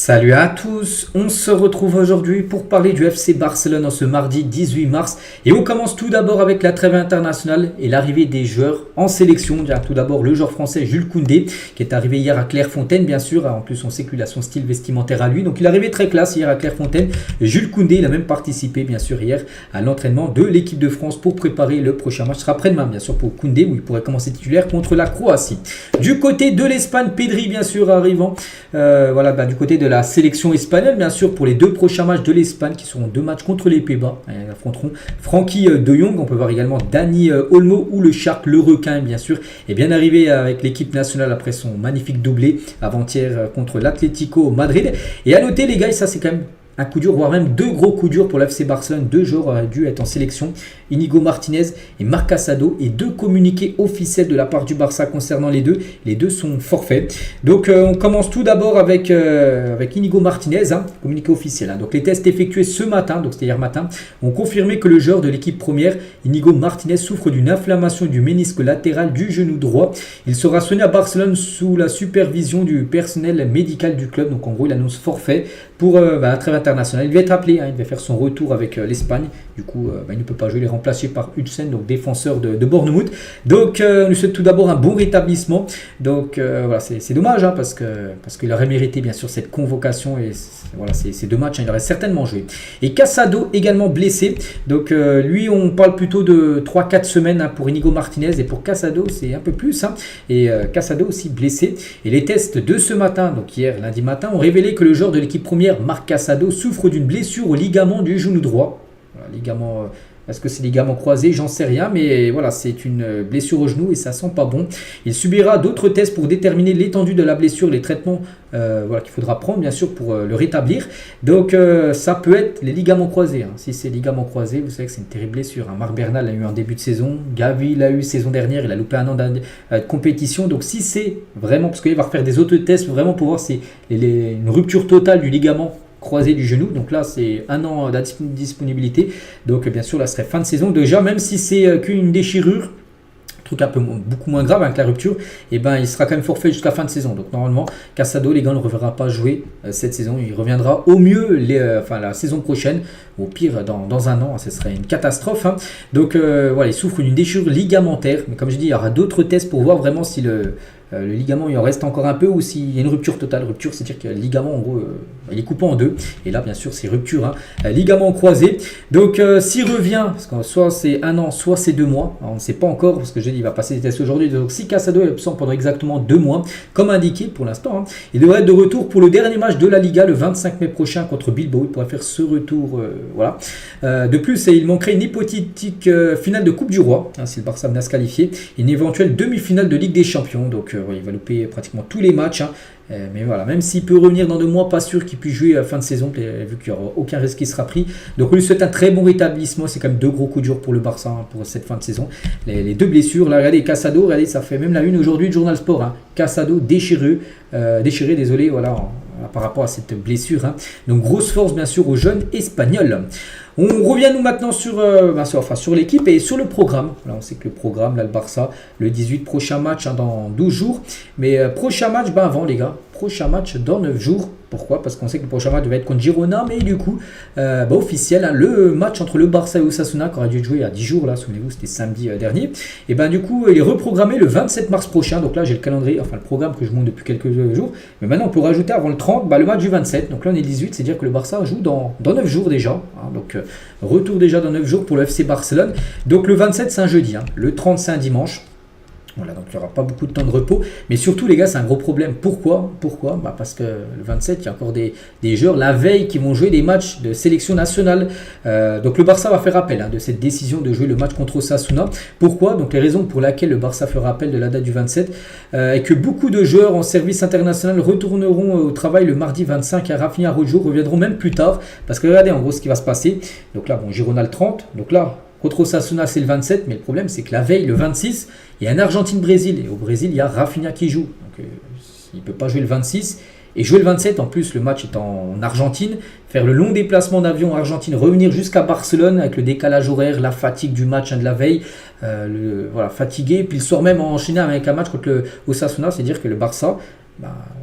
Salut à tous, on se retrouve aujourd'hui pour parler du FC Barcelone en ce mardi 18 mars et on commence tout d'abord avec la trêve internationale et l'arrivée des joueurs en sélection. Tout d'abord le joueur français Jules Koundé qui est arrivé hier à Clairefontaine bien sûr, en plus on sait qu'il a son style vestimentaire à lui, donc il est arrivé très classe hier à Clairefontaine. Jules Koundé il a même participé bien sûr hier à l'entraînement de l'équipe de France pour préparer le prochain match, ce sera après-demain bien sûr pour Koundé où il pourrait commencer titulaire contre la Croatie. Du côté de l'Espagne, Pedri bien sûr arrivant, du côté de la sélection espagnole bien sûr pour les deux prochains matchs de l'Espagne qui seront deux matchs contre les Pays-Bas. Ils affronteront Frenkie de Jong, on peut voir également Dani Olmo ou le Shark, le requin bien sûr, est bien arrivé avec l'équipe nationale après son magnifique doublé avant-hier contre l'Atlético Madrid. Et à noter les gars, ça c'est quand même un coup dur, voire même deux gros coups durs pour l'FC Barcelone. Deux joueurs auraient dû être en sélection, Inigo Martinez et Marc Casado, et deux communiqués officiels de la part du Barça concernant les deux. Les deux sont forfaits. Donc on commence tout d'abord avec Inigo Martinez, communiqué officiel. Donc les tests effectués ce matin, donc c'était hier matin, ont confirmé que le joueur de l'équipe première, Inigo Martinez, souffre d'une inflammation du ménisque latéral du genou droit. Il sera soigné à Barcelone sous la supervision du personnel médical du club. Donc en gros il annonce forfait pour un trêve international. Il va être appelé, il va faire son retour avec l'Espagne. Du coup, il ne peut pas jouer. Il est remplacé par Hudson, donc défenseur de Bournemouth. Donc, on lui souhaite tout d'abord un bon rétablissement. Donc, c'est dommage parce qu'il aurait mérité bien sûr cette convocation. Et ces deux matchs, il aurait certainement joué. Et Casado également blessé. Donc, lui, on parle plutôt de 3-4 semaines pour Inigo Martinez. Et pour Casado, c'est un peu plus. Et Casado aussi blessé. Et les tests de ce matin, donc hier, lundi matin, ont révélé que le joueur de l'équipe première, Marc Casado, souffre d'une blessure au ligament du genou droit. Ligament, est-ce que c'est ligament croisé? J'en sais rien, mais voilà, c'est une blessure au genou et ça sent pas bon. Il subira d'autres tests pour déterminer l'étendue de la blessure, les traitements qu'il faudra prendre bien sûr pour le rétablir. Donc ça peut être les ligaments croisés. Si c'est ligaments croisés, vous savez que c'est une terrible blessure. Marc Bernal l'a eu en début de saison, Gavi l'a eu saison dernière, il a loupé un an de compétition. Donc si c'est vraiment, parce qu'il va refaire des autres tests vraiment pour voir si une rupture totale du ligament croisé du genou, donc là c'est un an de disponibilité, donc bien sûr là ce serait fin de saison déjà, même si c'est qu'une déchirure, truc un peu beaucoup moins grave avec la rupture, et il sera quand même forfait jusqu'à fin de saison. Donc normalement Casado les gars ne reverra pas jouer cette saison, il reviendra au mieux la saison prochaine, au pire dans un an, ce serait une catastrophe. Donc il souffre d'une déchirure ligamentaire, mais comme je dis il y aura d'autres tests pour voir vraiment si le ligament il en reste encore un peu ou s'il y a une rupture totale. Rupture, c'est-à-dire que le ligament en gros il est coupé en deux, et là bien sûr c'est rupture, ligament croisé. Donc s'il revient, parce que soit c'est un an soit c'est 2 mois, on ne sait pas encore parce que je dis il va passer des tests aujourd'hui. Donc si Casado est absent pendant exactement 2 mois comme indiqué pour l'instant, il devrait être de retour pour le dernier match de la Liga le 25 mai prochain contre Bilbao. Il pourrait faire ce retour, de plus il manquerait une hypothétique finale de Coupe du Roi, si le Barça venait à se qualifier, une éventuelle demi-finale de Ligue des Champions. Donc il va louper pratiquement tous les matchs, mais voilà, même s'il peut revenir dans 2 mois, pas sûr qu'il puisse jouer à fin de saison vu qu'il n'y aura aucun risque qui sera pris. Donc on lui souhaite un très bon rétablissement. C'est quand même 2 gros coups durs pour le Barça pour cette fin de saison. Les 2 blessures là, regardez Casado, regardez, ça fait même la une aujourd'hui du Journal Sport, Casado déchiré, désolé, par rapport à cette blessure. Donc grosse force bien sûr aux jeunes espagnols. On revient nous maintenant sur l'équipe et sur le programme. Là, on sait que le programme, là, le Barça, le 18, prochain match dans 12 jours. Mais prochain match, avant les gars, prochain match dans 9 jours. Pourquoi? Parce qu'on sait que le prochain match va être contre Girona, mais du coup, officiel, le match entre le Barça et Osasuna, qui aurait dû jouer à 10 jours, là, souvenez-vous, c'était samedi dernier. Et du coup, il est reprogrammé le 27 mars prochain. Donc là, j'ai le calendrier, le programme que je monte depuis quelques jours. Mais maintenant, on peut rajouter avant le 30, le match du 27. Donc là, on est 18, c'est-à-dire que le Barça joue dans 9 jours déjà. Donc, retour déjà dans 9 jours pour le FC Barcelone. Donc le 27, c'est un jeudi. Le 30, c'est un dimanche. Voilà, donc il n'y aura pas beaucoup de temps de repos. Mais surtout, les gars, c'est un gros problème. Pourquoi? Parce que le 27, il y a encore des joueurs la veille qui vont jouer des matchs de sélection nationale. Donc le Barça va faire appel de cette décision de jouer le match contre Osasuna. Pourquoi? Donc les raisons pour lesquelles le Barça fera appel de la date du 27 est que beaucoup de joueurs en service international retourneront au travail le mardi 25 à Rafinha Rojo, reviendront même plus tard. Parce que regardez en gros ce qui va se passer. Donc là, Girona le 30. Donc là, contre Osasuna, c'est le 27, mais le problème, c'est que la veille, le 26, il y a un Argentine-Brésil. Et au Brésil, il y a Rafinha qui joue. Donc, il ne peut pas jouer le 26. Et jouer le 27, en plus, le match est en Argentine. Faire le long déplacement d'avion en Argentine, revenir jusqu'à Barcelone avec le décalage horaire, la fatigue du match de la veille. Fatigué. Puis le soir même, enchaîner avec un match contre le Osasuna. C'est-à-dire que le Barça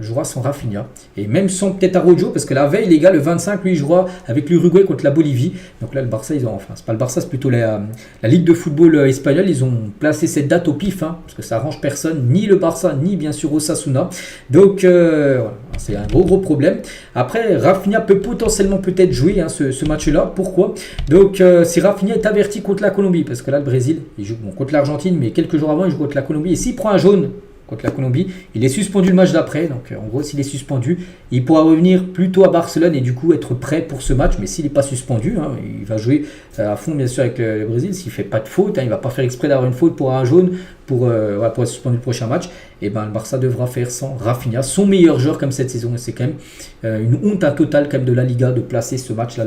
jouera sans Rafinha. Et même sans peut-être Araujo, parce que la veille, les gars, le 25, lui, il jouera avec l'Uruguay contre la Bolivie. Donc là, le Barça, c'est pas le Barça, c'est plutôt la Ligue de football espagnole. Ils ont placé cette date au pif, parce que ça arrange personne, ni le Barça, ni bien sûr Osasuna. Donc, voilà, c'est un gros problème. Après, Rafinha peut potentiellement peut-être jouer ce match-là. Pourquoi? Donc, si Rafinha est averti contre la Colombie, parce que là, le Brésil, il joue contre l'Argentine, mais quelques jours avant, il joue contre la Colombie. Et s'il prend un jaune contre la Colombie, il est suspendu le match d'après. Donc en gros, s'il est suspendu, il pourra revenir plutôt à Barcelone et du coup être prêt pour ce match. Mais s'il n'est pas suspendu, il va jouer à fond bien sûr avec le Brésil. S'il ne fait pas de faute, il ne va pas faire exprès d'avoir une faute pour un jaune pour être suspendu le prochain match. Et le Barça devra faire sans Rafinha, son meilleur joueur comme cette saison. Et c'est quand même une honte totale quand même de la Liga de placer ce match là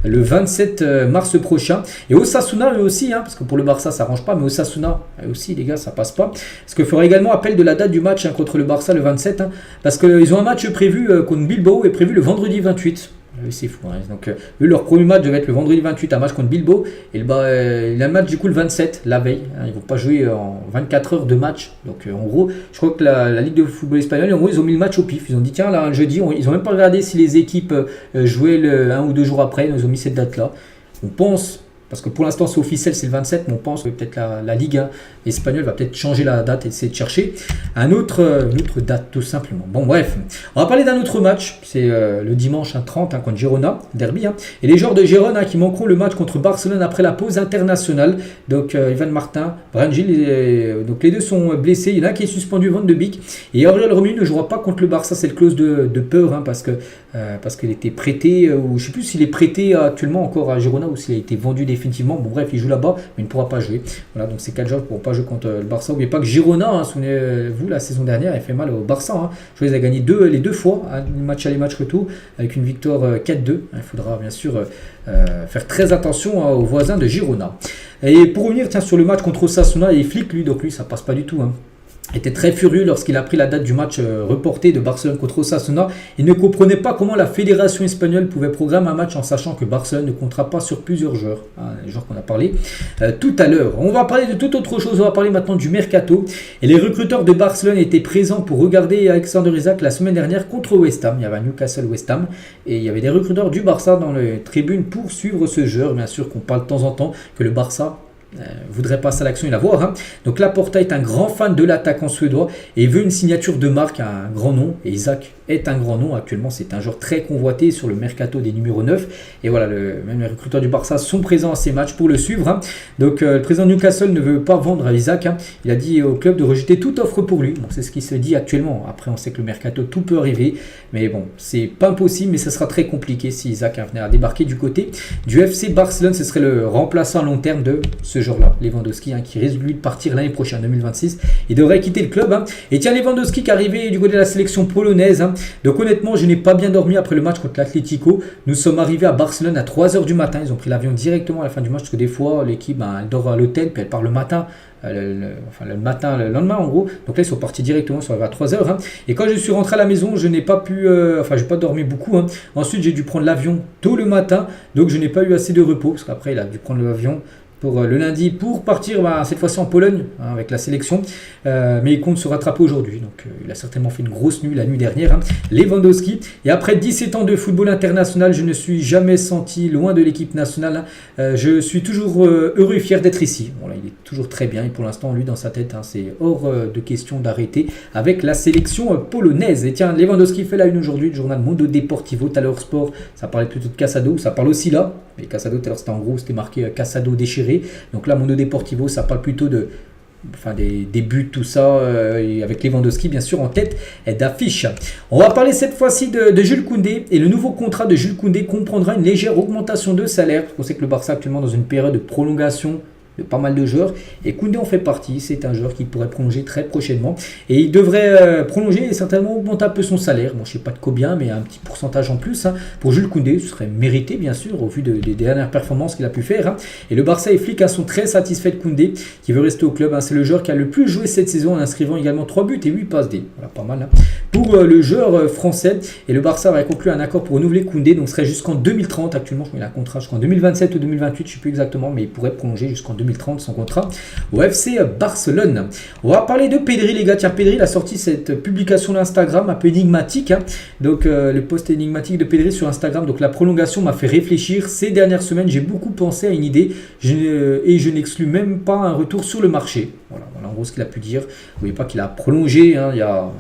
le 27 mars prochain. Et Osasuna eux aussi, parce que pour le Barça ça arrange pas, mais Osasuna eux aussi les gars ça passe pas. Parce qu'il fera également appel de la date du match contre le Barça le 27, parce qu'ils ont un match prévu contre Bilbao est prévu le vendredi 28. C'est fou. Donc, eux, leur premier match devait être le vendredi 28, un match contre Bilbao. Et il a un match du coup le 27, la veille. Ils ne vont pas jouer en 24 heures de match. Donc, en gros, je crois que la Ligue de football espagnol, en gros, ils ont mis le match au pif. Ils ont dit, tiens, là, jeudi, ils n'ont même pas regardé si les équipes jouaient un ou deux jours après. Ils ont mis cette date-là. On pense. Parce que pour l'instant c'est officiel, c'est le 27, mais on pense que peut-être la Ligue espagnole va peut-être changer la date et essayer de chercher une autre date tout simplement. Bon bref, on va parler d'un autre match, c'est le dimanche 30 contre Girona, derby. Et les joueurs de Girona qui manqueront le match contre Barcelone après la pause internationale. Donc Ivan Martin, Brahim Gil, donc les deux sont blessés. Il y en a un qui est suspendu, Van de Beek. Et Auriol Romeu ne jouera pas contre le Barça, c'est le clause de peur, parce qu'il était prêté, ou je ne sais plus s'il est prêté actuellement encore à Girona ou s'il a été vendu définitivement. Bon bref, il joue là-bas, mais il ne pourra pas jouer. Voilà, donc ces 4 joueurs ne pourront pas jouer contre le Barça. N'oubliez pas que Girona, souvenez-vous, la saison dernière, elle fait mal au Barça. Je les ai gagnés les deux fois, match aller, match retour, avec une victoire 4-2. Il faudra bien sûr faire très attention aux voisins de Girona. Et pour revenir sur le match contre Osasuna, et Flick, lui, ça passe pas du tout. Était très furieux lorsqu'il a pris la date du match reporté de Barcelone contre Osasuna. Il ne comprenait pas comment la fédération espagnole pouvait programmer un match en sachant que Barcelone ne comptera pas sur plusieurs joueurs. Les joueurs qu'on a parlé tout à l'heure. On va parler de toute autre chose. On va parler maintenant du mercato. Et les recruteurs de Barcelone étaient présents pour regarder Alexander Isak la semaine dernière contre West Ham. Il y avait un Newcastle West Ham. Et il y avait des recruteurs du Barça dans les tribunes pour suivre ce joueur. Bien sûr qu'on parle de temps en temps que le Barça voudrait passer à l'action et la voir. Donc Laporta est un grand fan de l'attaquant suédois et il veut une signature de marque, un grand nom. Et Isak est un grand nom. Actuellement, c'est un joueur très convoité sur le mercato des numéros 9. Et voilà, même les recruteurs du Barça sont présents à ces matchs pour le suivre. Donc le président de Newcastle ne veut pas vendre à Isak. Il a dit au club de rejeter toute offre pour lui. Bon, c'est ce qui se dit actuellement. Après, on sait que le mercato, tout peut arriver. Mais bon, c'est pas impossible, mais ça sera très compliqué si Isak venait à débarquer du côté du FC Barcelone. Ce serait le remplaçant à long terme de ce joueur-là, Lewandowski, qui risque lui de partir l'année prochaine, 2026. Il devrait quitter le club. Et tiens, Lewandowski qui est arrivé du côté de la sélection polonaise. Donc honnêtement, je n'ai pas bien dormi après le match contre l'Atlético. Nous sommes arrivés à Barcelone à 3h du matin. Ils ont pris l'avion directement à la fin du match, parce que des fois, l'équipe elle dort à l'hôtel, puis elle part le matin. Le lendemain en gros. Donc là ils sont partis directement, ils sont arrivés à 3h. Et quand je suis rentré à la maison, je n'ai pas pu, j'ai pas dormi beaucoup. Ensuite j'ai dû prendre l'avion tôt le matin, donc je n'ai pas eu assez de repos, parce qu'après il a dû prendre l'avion pour le lundi pour partir cette fois-ci en Pologne avec la sélection, mais il compte se rattraper aujourd'hui, donc il a certainement fait une grosse nuit la nuit dernière, Lewandowski. Et après 17 ans de football international, je ne suis jamais senti loin de l'équipe nationale. Je suis toujours heureux et fier d'être ici. Bon, là, il est toujours très bien et pour l'instant lui dans sa tête c'est hors de question d'arrêter avec la sélection polonaise. Et tiens, Lewandowski fait la une aujourd'hui du journal Mundo Deportivo. Tout à l'heure sport, ça parlait plutôt de Casado, ça parle aussi là, mais Casado tout à l'heure c'était en gros, c'était marqué Casado déchiré. Donc là, Mundo Deportivo, ça parle plutôt des buts, tout ça, avec Lewandowski bien sûr en tête d'affiche. On va parler cette fois-ci de Jules Koundé, et le nouveau contrat de Jules Koundé comprendra une légère augmentation de salaire. On sait que le Barça actuellement dans une période de prolongation de pas mal de joueurs, et Koundé en fait partie. C'est un joueur qui pourrait prolonger très prochainement, et il devrait prolonger et certainement augmenter un peu son salaire. Bon, je sais pas de combien, mais un petit pourcentage en plus pour Jules Koundé, ce serait mérité bien sûr au vu des dernières performances qu'il a pu faire. Et le Barça et Flick sont très satisfaits de Koundé qui veut rester au club. C'est le joueur qui a le plus joué cette saison en inscrivant également 3 buts et 8 passes D. Voilà, pas mal pour le joueur français. Et le Barça va conclure un accord pour renouveler Koundé, donc ce serait jusqu'en 2030. Actuellement, je crois qu'il a un contrat jusqu'en 2027 ou 2028, je ne sais plus exactement, mais il pourrait prolonger jusqu'en 2030. 2030 son contrat au FC Barcelone. On va parler de Pedri les gars. Tiens, Pedri il a sorti cette publication d'Instagram un peu énigmatique. Donc le post énigmatique de Pedri sur Instagram. Donc la prolongation m'a fait réfléchir. Ces dernières semaines, j'ai beaucoup pensé à une idée et je n'exclus même pas un retour sur le marché. Voilà en gros ce qu'il a pu dire. Vous voyez pas qu'il a prolongé il y a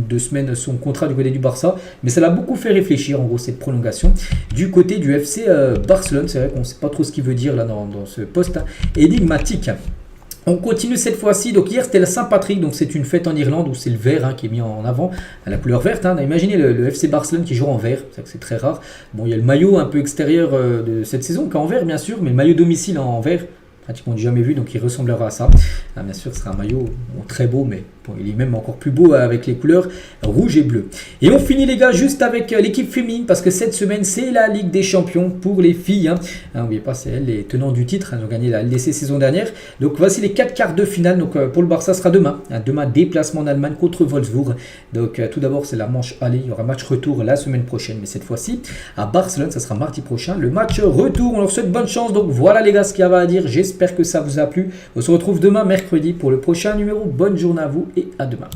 1-2 semaines son contrat du côté du Barça, mais ça l'a beaucoup fait réfléchir en gros cette prolongation du côté du FC Barcelone. C'est vrai qu'on ne sait pas trop ce qu'il veut dire là dans ce post énigmatique. On continue cette fois-ci. Donc hier c'était la Saint-Patrick, donc c'est une fête en Irlande où c'est le vert qui est mis en avant, la couleur verte. Imaginez le FC Barcelone qui joue en vert, c'est très rare. Bon, il y a le maillot un peu extérieur de cette saison qui est en vert bien sûr, mais le maillot domicile en vert, pratiquement jamais vu, donc il ressemblera à ça. Bien sûr, ce sera un maillot très beau, mais bon, il est même encore plus beau avec les couleurs rouge et bleu. Et on finit les gars juste avec l'équipe féminine, parce que cette semaine c'est la Ligue des Champions pour les filles. N'oubliez pas, c'est elles les tenants du titre. Elles ont gagné la LDC saison dernière. Donc voici les 4 quarts de finale. Donc pour le Barça, ce sera demain. Demain, déplacement en Allemagne contre Wolfsburg. Donc tout d'abord, c'est la manche aller. Il y aura match retour la semaine prochaine, mais cette fois-ci à Barcelone, ça sera mardi prochain. Le match retour. On leur souhaite bonne chance. Donc voilà les gars ce qu'il y avait à dire. J'espère que ça vous a plu. On se retrouve demain mercredi pour le prochain numéro. Bonne journée à vous et à demain.